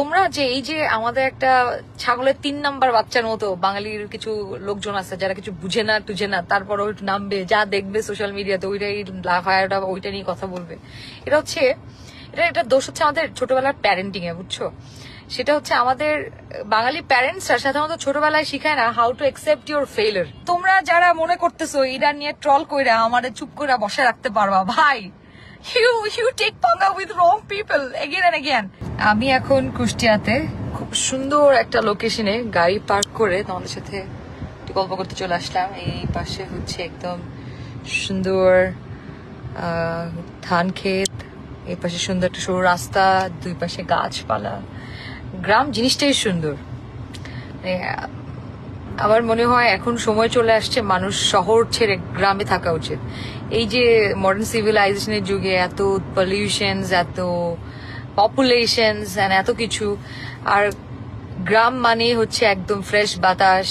তোমরা যে এই যে আমাদের একটা ছাগলের 3 নাম্বার বাচ্চার মতো বাঙালির কিছু লোকজন আছে যারা কিছু বুঝে না টুঝে না, তারপর ওই নামবে, যা দেখবে সোশ্যাল মিডিয়াতে ওইটাই লাফায়াটা ওইটা নিয়ে কথা বলবে। এটা হচ্ছে এটা দোষ হচ্ছে আমাদের ছোটবেলার প্যারেন্টিং এ, বুঝছো? সেটা হচ্ছে আমাদের বাঙালি প্যারেন্টসরা সাধারণত ছোটবেলায় শিখায় না how to accept your failure. তোমরা যারা মনে করতেছো এটা নিয়ে ট্রল কইরা আমাদের চুপ করে বসে রাখতে পারবা, ভাই you take panga with wrong people again and again. আমি এখন কুষ্টিয়াতে খুব সুন্দর একটা লোকেশনে গাড়ি পার্ক করে তোমাদের সাথে একটু গল্প করতে চলে আসলাম। এই পাশে হচ্ছে একদম সুন্দর ধান ক্ষেত, এই পাশে সুন্দর একটা সরু রাস্তা, দুই পাশে গাছপালা, গ্রাম জিনিসটাই সুন্দর। আমার মনে হয় এখন সময় চলে আসছে মানুষ শহর ছেড়ে গ্রামে থাকা উচিত। এই যে মডার্ন সিভিলাইজেশনের যুগে এত পলিউশনস, এত পপুলেশনস এত কিছু, আর গ্রাম মানে হচ্ছে একদম ফ্রেশ বাতাস,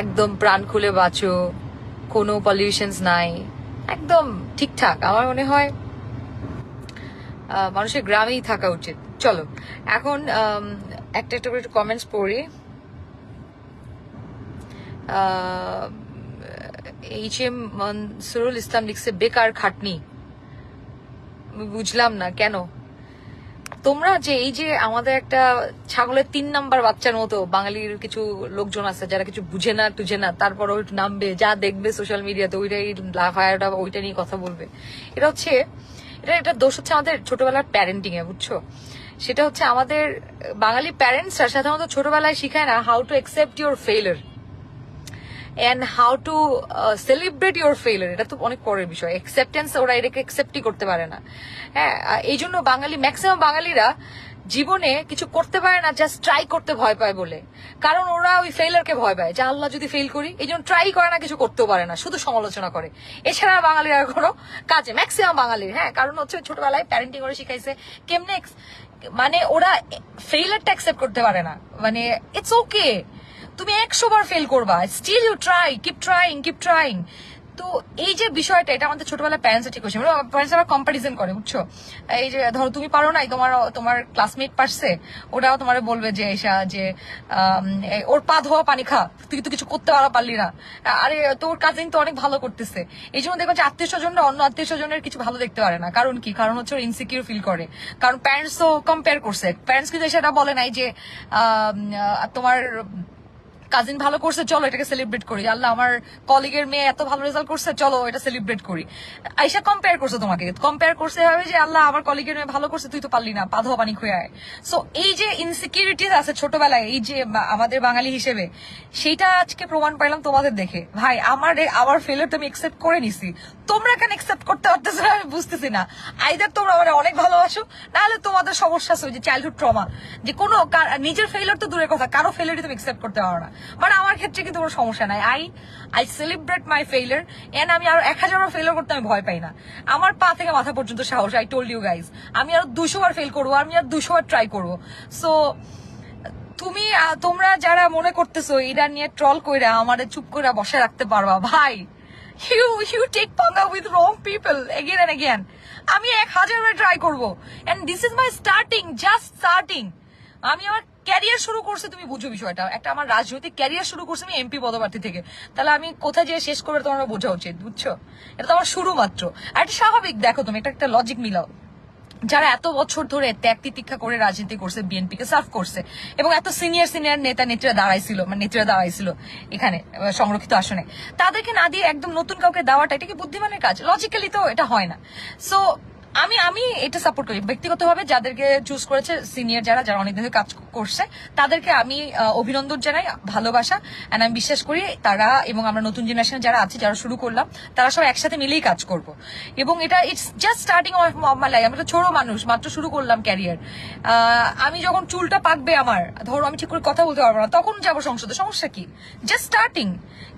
একদম প্রাণ খুলে বাঁচো, কোনো পলিউশনস নাই, একদম ঠিকঠাক। আমার মনে হয় মানুষের গ্রামেই থাকা উচিত। চলো এখন একটা একটা করে কমেন্টস পড়ি। HM মনসুরুল ইসলাম লিখছে বেকার খাটনি। বুঝলাম না কেন তোমরা যে এই যে আমাদের একটা ছাগলের 3 নাম্বার বাচ্চার মতো বাঙালির কিছু লোকজন আছে যারা কিছু বুঝে না টুঝে না, তারপর ওই নামবে, যা দেখবে সোশ্যাল মিডিয়াতে ওইটাই লাফায়াটা ওইটা নিয়ে কথা বলবে। এটা হচ্ছে এটা দোষ হচ্ছে আমাদের ছোটবেলার প্যারেন্টিং এ, বুঝছো? সেটা হচ্ছে আমাদের বাঙালি প্যারেন্টসরা সাধারণত ছোটবেলায় শিখায় না how to accept your failure and how to celebrate your failure. এটা তো অনেক পরের বিষয়। অ্যাকসেপ্টেন্স ওরা এটাকে অ্যাকসেপ্টই করতে পারে না। হ্যাঁ, এই জন্য বাঙালি ম্যাক্সিমাম বাঙালিরা জীবনে কিছু করতে পারে না, জাস্ট ট্রাই করতে ভয় পায় বলে। কারণ ওরা ওই ফেইলারকে ভয় পায় যে আল্লাহ যদি ফেল করি, এই জন্য ট্রাই করে না, কিছু করতেও পারে না, শুধু সমালোচনা করে। এছাড়া বাঙালিরা কোনো কাজে ম্যাক্সিমাম বাঙালির, হ্যাঁ, কারণ হচ্ছে ছোটবেলায় প্যারেন্টিং করে শিখাইছে কেমনে, মানে ওরা ফেইলারটা অ্যাকসেপ্ট করতে পারে না। মানে ইটস ওকে, তুমি 100 বার ফেল করবা, still you try, keep trying. তো এই যে বিষয়টা, এটা আমাদের ছোটবেলায় প্যারেন্টস ঠিক হয়েছে। প্যারেন্টস আবার কম্পারিজন করে, বুঝছো? এই যে ধরো তুমি পারো নাই, তোমার ক্লাসমেট পারছে, ওটাও তোমার বলবে যে এসা যে ওর পা ধোয়া পানি খা, তুই তো কিছু করতে পারলি না, আরে তোর কাজিন তো অনেক ভালো করতেছে। এই জন্য দেখো যে আত্মীয় স্বজনরা অন্য আত্মীয় স্বজনের কিছু ভালো দেখতে পারে না। কারণ কি? কারণ হচ্ছে ওর ইনসিকিউর ফিল করে। কারণ প্যারেন্টস তো কম্পেয়ার করছে। প্যারেন্টস কিন্তু সেটা বলে নাই যে তোমার কাজিন ভালো করছে, চলো এটাকে সেলিব্রেট করি, আল্লাহ আমার কলিগের মেয়ে এত ভালো রেজাল্ট করছে, চলো এটা সেলিব্রেট করি। আইসা কম্পেয়ার করছে, তোমাকে কম্পেয়ার করছে হবে যে আল্লাহ আমার কলিগের মেয়ে ভালো করছে, তুই তো পারলি না, পা ধোয়া পানি খুঁয়ে আয়। সো এই যে ইনসিকিউরিটিস আছে ছোটবেলায়, এই যে আমাদের বাঙালি হিসেবে, সেইটা আজকে প্রমাণ পাইলাম তোমাদের দেখে। ভাই আমার ফেলিওর তো আমি একসেপ্ট করে নিছি, তোমরা কেন একসেপ্ট করতে পারতেছো না আমি বুঝতেছি না। আইদার তোমরা আমার অনেক ভালোবাসো, নাহলে তোমাদের সমস্যা আছে ওই যে চাইল্ডহুড ট্রমা, যে কোনো নিজের ফেলিওর তো দূরের কথা, কারো ফেলিওরই তুমি একসেপ্ট করতে পারো না। মানে আমার ক্ষেত্রে কিন্তু কোনো সমস্যা নাই, I celebrate my failure, and আমি আরো 1000 ফেইলিউর করতে আমি ভয় পাই না। আমার পা থেকে মাথা পর্যন্ত সাহস, আই টোল্ড ইউ গাইজ, আমি আরো 200 বার ফেল করবো, আমি আর 200 বার ট্রাই করবো। সো তোমরা যারা মনে করতেছো এটা নিয়ে ট্রল কইরা আমাদের চুপ করে বসে রাখতে পারবা, ভাই you take panga with wrong people again and again. আমি 1000 বার ট্রাই করবো, and this is my just starting. আমি আমার ক্যারিয়ার শুরু করছে, তুমি বুঝো বিষয়টা, একটা আমার রাজনৈতিক ক্যারিয়ার শুরু করছে আমি এমপি পদপ্রার্থী থেকে। তাহলে আমি কোথায় যেয়ে শেষ করবে তোমার বোঝা উচিত, বুঝছো? এটা তো আমার শুরু মাত্র। আর এটা স্বাভাবিক, দেখো তুমি একটা লজিক মিলাও। যারা এত বছর ধরে ত্যাগ তিতিক্ষা করে রাজনীতি করছে, বিএনপি কে সার্ভ করছে, এবং এত সিনিয়র নেত্রীরা দাঁড়াইছিল এখানে সংরক্ষিত আসনে, তাদেরকে না দিয়ে একদম নতুন কাউকে দেওয়াটা, এটা কি বুদ্ধিমানের কাজ? লজিক্যালি তো এটা হয় না। সো আমি এটা সাপোর্ট করি ব্যক্তিগতভাবে, যাদেরকে চুজ করেছে সিনিয়র যারা অনেকদিন ধরে কাজ করছে, তাদেরকে আমি অভিনন্দন জানাই, ভালোবাসা, এন্ড আমি বিশ্বাস করি তারা এবং আমরা নতুন জেনারেশন যারা আছে, যারা শুরু করলাম, তারা সব একসাথে মিলেই কাজ করব। এবং এটা it's just starting of my life. আমি তো ছোট মানুষ, মাত্র শুরু করলাম ক্যারিয়ার। আমি যখন চুলটা পাকবে আমার, ধরো আমি ঠিক করে কথা বলতে পারবো না, তখন যাবো সংসদে, সমস্যা কি? জাস্ট স্টার্টিং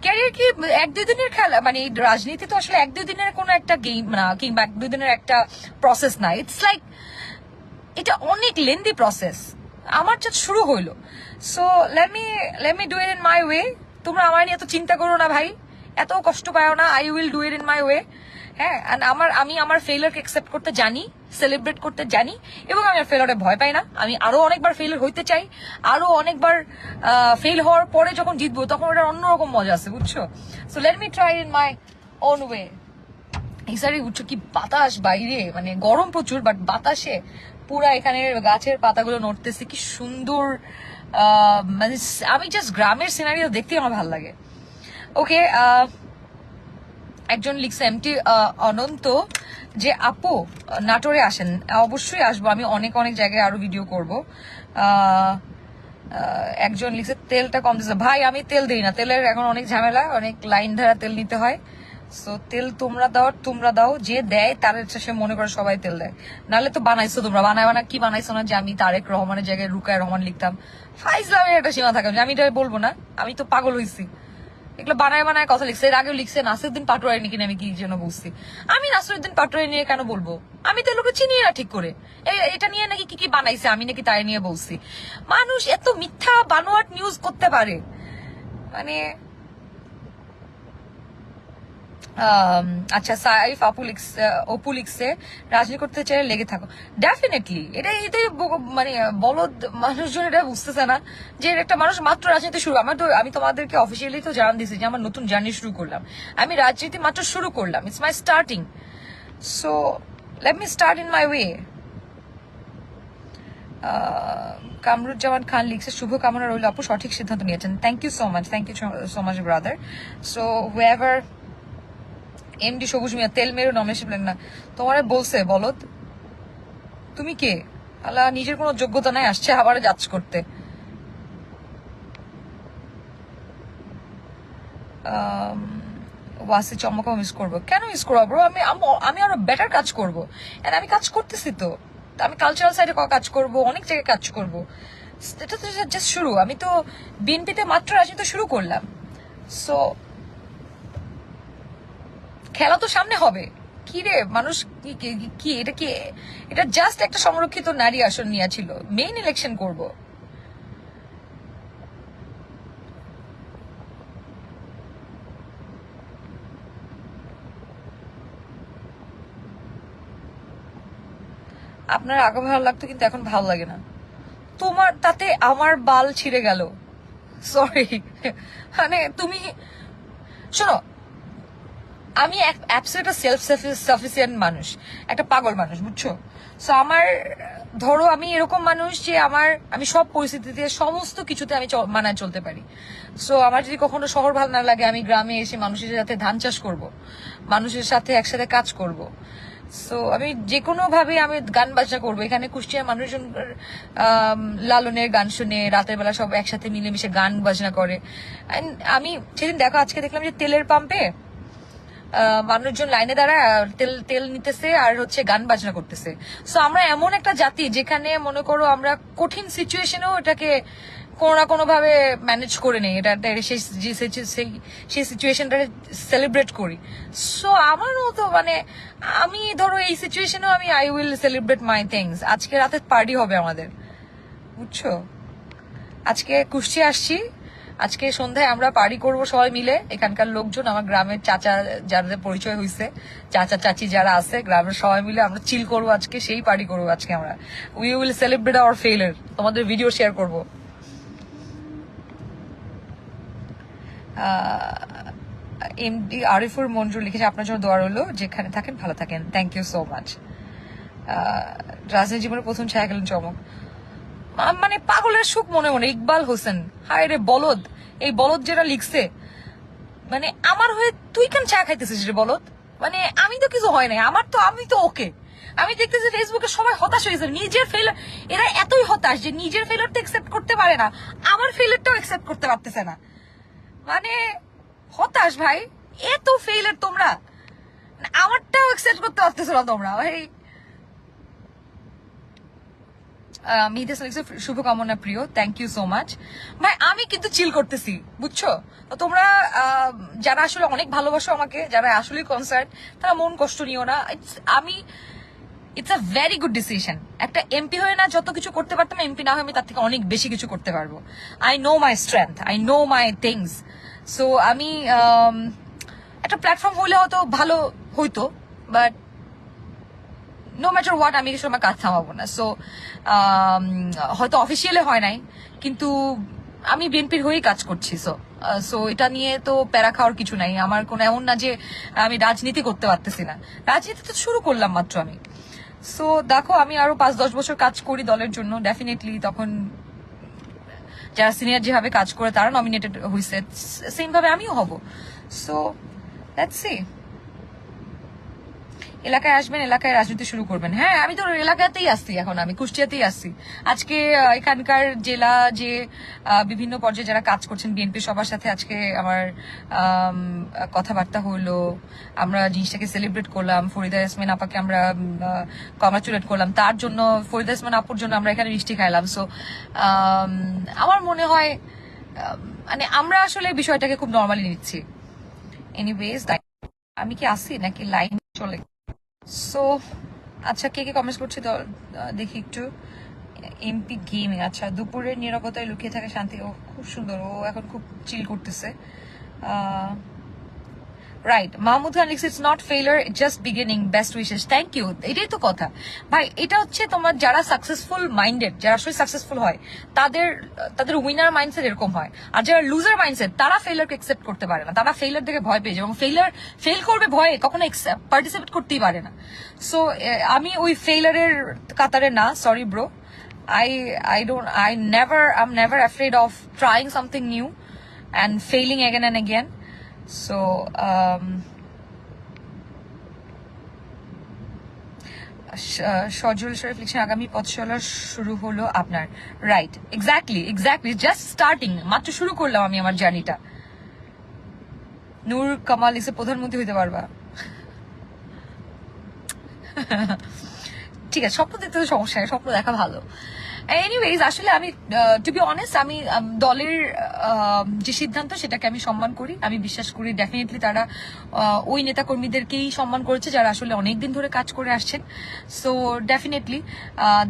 ক্যারিয়ার কি 1-2 দিনের খেলা? মানে রাজনীতি তো আসলে 1-2 দিনের কোনো একটা গেম না, কিংবা 1-2 দিনের একটা প্রসেস না। ইটস লাইক এটা অনেক লেন্দি প্রসেস। আমার যা শুরু হইলো, so let me do it in my way. তোমরা আমার নিয়ে এত চিন্তা করো না ভাই, এত কষ্ট পাও না, I will do it in my way. হ্যাঁ, আমি আমার ফেইলারকে অ্যাকসেপ্ট করতে জানি, সেলিব্রেট করতে জানি, এবং আমি ফেইলারে ভয় পাই না। আমি আরো অনেকবার ফেইলার হইতে চাই, আরো অনেকবার ফেল হওয়ার পরে যখন জিতবো তখন ওটার অন্যরকম মজা আছে, বুঝছো? So let me try in my own way. এই সারি বুঝছো কি বাতাস বাইরে, মানে গরম প্রচুর, বাট বাতাসে পুরা এখানের গাছের পাতাগুলো নড়তেছে, কি সুন্দর। মানে আমি জাস্ট গ্রামের সিনারিও দেখতে আমার ভালো লাগে। ওকে, একজন লিখছে এমটি অনন্ত যে আপু নাটোরে আসেন। অবশ্যই আসবো, আমি অনেক অনেক জায়গায় আরো ভিডিও করব। একজন লিখছে তেলটা কম দিচ্ছে। ভাই আমি তেল দিই না, তেলের এখন অনেক ঝামেলা, অনেক লাইন ধরা তেল নিতে হয়। সো তেল তোমরা দাও, যে দেয় তার সে মনে করে সবাই তেল দেয়। নাহলে তো বানাইছো তোমরা, বানা কি বানাইছো না যে আমি তারেক রহমানের জায়গায় রুকায় রহমান লিখতাম। ফাইজলামের একটা সীমা থাকে, আমি এটা বলবো না, আমি তো পাগল হইছি। এগুলো বানায় কথা লিখছে। এর আগেও লিখছে নাসিরুদ্দিন পাটোয়ারি নাকি, আমি কি যেন বুঝছি। আমি নাসিরুদ্দিন পাটোয়ারি নিয়ে কেন বলবো? আমি তো লোকে চিনি না ঠিক করে। এটা নিয়ে নাকি কি বানাইছে, আমি নাকি তাই নিয়ে বলছি। মানুষ এত মিথ্যা বানোয়াট নিউজ করতে পারে, মানে। আচ্ছা, সাইফ অপু লিখছে রাজনীতি করতে চাইলে লেগে থাকো। ডেফিনেটলি এটাই মানে বলদ মানুষজন এটা বুঝতেছে না যে একটা মানুষ মাত্র রাজনীতি শুরু। আমি তোমাদেরকে অফিসিয়ালি তো জানান দিছি যে আমার নতুন জার্নি শুরু করলাম, আমি রাজনীতি মাত্র শুরু করলাম, it's my starting. So let me start in my way. Kamruzzaman Khan লিখছে শুভ কামনা রইল আপু, সঠিক সিদ্ধান্ত নিয়েছেন। Thank you so much brother. So whoever MD Sabuj Mia তেল মেরু নমিনেশন প্ল্যান না তোমারে বলছে বলদ, তুমি কে? আল্লাহ, নিজের কোনো যোগ্যতা নাই, আসছে আবার জাজ করতে। ওয়াসি চমকাও মিস করবো। কেন মিস করবো ব্রো? আমি আরো বেটার কাজ করবো, এন্ড আমি কাজ করতেছি তো। আমি কালচারাল সাইডে কাজ করব, অনেক জায়গায় কাজ করব। এটা তো জাস্ট শুরু। আমি তো বিএনপিতে মাত্র রাজনীতি শুরু করলাম। সো খেলা তো সামনে হবে। কি রে মানুষ, কি এটা কি? এটা জাস্ট একটা সংরক্ষিত নারী আসন নিয়ে ছিল, মেইন ইলেকশন করব। আপনার আগে ভালো লাগতো কিন্তু এখন ভালো লাগে না। তোমার তাতে আমার বাল ছিঁড়ে গেল, সরি। মানে তুমি শোনো, আমি একটা সেলফ সাফিসিয়েন্ট মানুষ, একটা পাগল মানুষ, বুঝছো? সো আমার, ধরো আমি এরকম মানুষ যে আমি সব পরিস্থিতিতে সমস্ত কিছুতে আমি মানায় চলতে পারি। সো আমার যদি কখনো শহর ভালো না লাগে, আমি গ্রামে এসে মানুষের সাথে ধান চাষ করব, মানুষের সাথে একসাথে কাজ করব। সো আমি যে কোনো ভাবে আমি গান বাজনা করবো। এখানে কুষ্টিয়ার মানুষজন লালনের গান শুনে রাতের বেলা সব একসাথে মিলেমিশে গান বাজনা করে। আমি সেদিন দেখো, আজকে দেখলাম যে তেলের পাম্পে মানুষজন লাইনে দাঁড়ায় তেল নিতেছে আর হচ্ছে গান বাজনা করতেছে। সো আমরা এমন একটা জাতি যেখানে মনে করো আমরা কঠিন সিচুয়েশনেও এটাকে কোনো না কোনো ভাবে ম্যানেজ করে নেই, এটা সেই সিচুয়েশনটা সেলিব্রেট করি। সো আমারও তো মানে, আমি ধরো এই সিচুয়েশনেও I will celebrate my things. আজকে রাতে পার্টি হবে আমাদের, বুঝছো? আজকে কুষ্টিয়া আসছি, আজকে সন্ধ্যায় আমরা পার্টি করব সবাই মিলে। এখানকার লোকজন, আমার গ্রামের চাচা যাদের পরিচয় হয়েছে, চাচা চাচি যারা আছে গ্রামের, সবাই মিলে আমরা চিল করবো আজকে, সেই পার্টি করবো আজকে আমরা। We will celebrate our failure, তোমাদের ভিডিও শেয়ার করবো। এমডি আরিফুর মঞ্জুর লিখেছে আপনার জন্য দোয়া রইল, যেখানে থাকেন ভালো থাকেন। Thank you so much. রাজনীতি জীবনের প্রথম ছায়া গেলেন চমক, মানে পাগলের সুখ মনে মনে। ইকবাল হোসেন, হায় রে বলদ, এই বলদ যেটা লিখছে, মানে আমার হয়ে তুই কেন চা খাইতেছিস রে বলদ? মানে আমি তো কিছু হয় নাই, আমি তো ওকে। আমি দেখতেছি ফেসবুকে সবাই হতাশ হয়েছে, নিজের ফেলার, এরা এতই হতাশ যে নিজের ফেলারটা একসেপ্ট করতে পারে না, আমার ফেলারটাও একসেপ্ট করতে পারতেছে না। মানে হতাশ ভাই, এত ফেইলার তোমরা, আমারটাও একসেপ্ট করতে পারতেছো না তোমরা ভাই। শুভকামনা প্রিয়, থ্যাংক ইউ সো মাচ ভাই। আমি কিন্তু চিল করতেছি, বুঝছো? তো তোমরা যারা আসলে অনেক ভালোবাসো আমাকে, যারা আসলে কনসার্ন, তারা মন কষ্ট নিও না। It's a very good decision. একটা এমপি হয়ে না যত কিছু করতে পারতাম, এমপি না হয়ে আমি তার থেকে অনেক বেশি কিছু করতে পারবো। I know my strength, I know my things. So আমি একটা প্ল্যাটফর্ম হলে হয়তো ভালো হইতো, বাট নো ম্যাটার হোয়াট আমি সময় কাজ থামাবো না। সো হয়তো অফিসিয়ালি হয় নাই, কিন্তু আমি বিএনপির হয়েই কাজ করছি। সো এটা নিয়ে তো প্যারা খাওয়ার কিছু নাই। আমার কোনো এমন না যে আমি রাজনীতি করতে পারতেছি না, রাজনীতি তো শুরু করলাম মাত্র আমি। সো দেখো, আমি আরো 5-10 বছর কাজ করি দলের জন্য, ডেফিনেটলি তখন যারা সিনিয়র যেভাবে কাজ করে তারা নমিনেটেড হয়েছে, সেম ভাবে আমিও হব। So let's see. এলাকায় আসবেন, এলাকায় রাজনীতি শুরু করবেন। হ্যাঁ, আমি তো এলাকাতেই আসছি, এখন আমি কুষ্টিয়াতেই আসছি। আজকে এখানকার জেলা যে বিভিন্ন পর্যায়ে যারা কাজ করছেন বিএনপি সবার সাথে আজকে আমার কথাবার্তা হলো, আমরা জিনিসটাকে সেলিব্রেট করলাম। ফরিদা ইয়াসমিন আপাকে আমরা কংগ্রাচুলেট করলাম, তার জন্য ফরিদা ইয়াসমিন আপুর জন্য আমরা এখানে মিষ্টি খাইলাম। সো আমার মনে হয় মানে আমরা আসলে বিষয়টাকে খুব নর্মালি নিচ্ছি। এনিওয়েজ, আমি কি আসি নাকি লাইন চলে? সো আচ্ছা, কে কে কমেন্টস করছে দেখি একটু। এমপি গেমিং, আচ্ছা, দুপুরের নীরবতায় লুকিয়ে থাকে শান্তি। ও খুব সুন্দর, ও এখন খুব চিল করতেছে। রাইট, মাহমুদ খান লিখছে, it's not failure, just beginning, best wishes. Thank you. এটাই তো কথা ভাই, এটা হচ্ছে তোমার যারা সাকসেসফুল মাইন্ডেড, যারা আসলে সাকসেসফুল হয় তাদের উইনার মাইন্ডসেট এরকম হয়। আর যারা লুজার মাইন্ডসেট তারা ফেইলারকে একসেপ্ট করতে পারে না, তারা ফেইলার দেখে ভয় পেয়ে যায় এবং ফেল করবে ভয়ে কখনো পার্টিসিপেট করতেই পারে না। সো আমি ওই ফেইলারের কাতারে না, sorry bro. I'm never afraid of trying something new and failing again and again. So সজল শরীফ লিখছেন, আগামী পথ চলা শুরু হলো আপনার। রাইট, এক্স্যাক্টলি, জাস্ট স্টার্টিং, মাত্র শুরু করলাম আমি আমার জার্নিটা। নূর কামাল লিখছে, প্রধানমন্ত্রী হইতে পারবা। ঠিক আছে, স্বপ্ন দেখতে তো সমস্যা নেই, স্বপ্ন দেখা ভালো। এনিওয়েজ, আসলে আমি টু বি অনেস্ট, আমি দলের যে সিদ্ধান্ত সেটাকে আমি সম্মান করি, আমি বিশ্বাস করি ডেফিনেটলি তারা ওই নেতাকর্মীদেরকেই সম্মান করেছে যারা আসলে অনেকদিন ধরে কাজ করে আসছেন। So definitely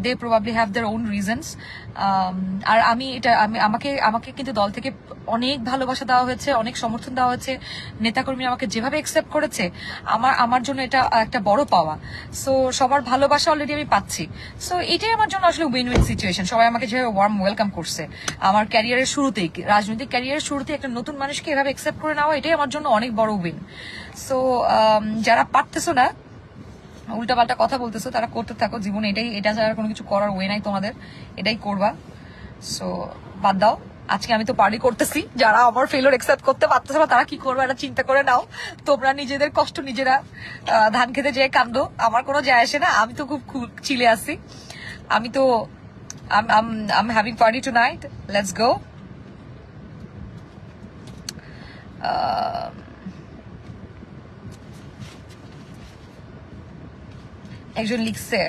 they probably have their own reasons. আর আমাকে কিন্তু দল থেকে অনেক ভালোবাসা দেওয়া হয়েছে, অনেক সমর্থন দেওয়া হয়েছে। নেতাকর্মী আমাকে যেভাবে অ্যাকসেপ্ট করেছে, আমার জন্য এটা একটা বড় পাওয়া। সো সবার ভালোবাসা অলরেডি আমি পাচ্ছি। সো এটাই আমার জন্য আসলে উইন উইন সিচুয়েশন। সবাই আমাকে যেভাবে ওয়ার্ম ওয়েলকাম করছে আমার ক্যারিয়ারের শুরুতেই, রাজনৈতিক ক্যারিয়ারের শুরুতেই একটা নতুন মানুষকে এভাবে অ্যাকসেপ্ট করে নেওয়া, এটাই আমার জন্য অনেক বড় উইন। সো যারা পারতেছো না, উল্টাপাল্টা কথা বলতেছো, তারা করতে থাকো জীবনে। এটা ছাড়া কোনো কিছু করার ওয়ে নাই তোমাদের, এটাই করবা। সো বাদ দাও, আজকে আমি তো পার্টি করতেছি। যারা আমার ফেলিওর অ্যাকসেপ্ট করতে পারতেছে না তারা কি করবে এটা চিন্তা করে নাও। তোমরা নিজেদের কষ্ট নিজেরা ধান খেতে যেয়ে কান্দো, আমার কোনো যায় আসে না। আমি তো খুব চিলে আছি। আমি তো I'm having party tonight. Let's go. একজন লিখছে,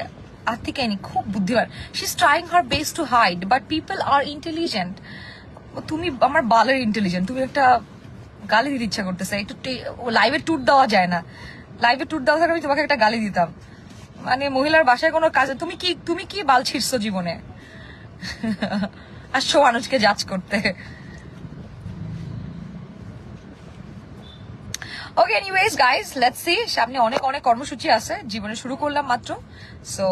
আতিকাইনি খুব বুদ্ধিমান, she is trying her best to hide but people are intelligent. তুমি আমার বালের ইন্টেলিজেন্ট, তুমি একটা গালি দিতে ইচ্ছা করতেছে। একটু লাইভে ট্যুর দেওয়া যায় না? লাইভে ট্যুর দেওয়া থাকলে আমি তোমাকে একটা গালি দিতাম। মানে মহিলার বাসায় কোনো কাজে তুমি কি বাল ছিড়ছো জীবনে? আসছো মানুষকে জাজ করতে। ওকে, এনিওয়েজ গাইজ, লেটস সি। সামনে অনেক কর্মসূচি আছে, জীবনে শুরু করলাম মাত্র। So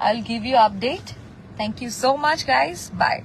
I'll give you update. Thank you so much guys, bye.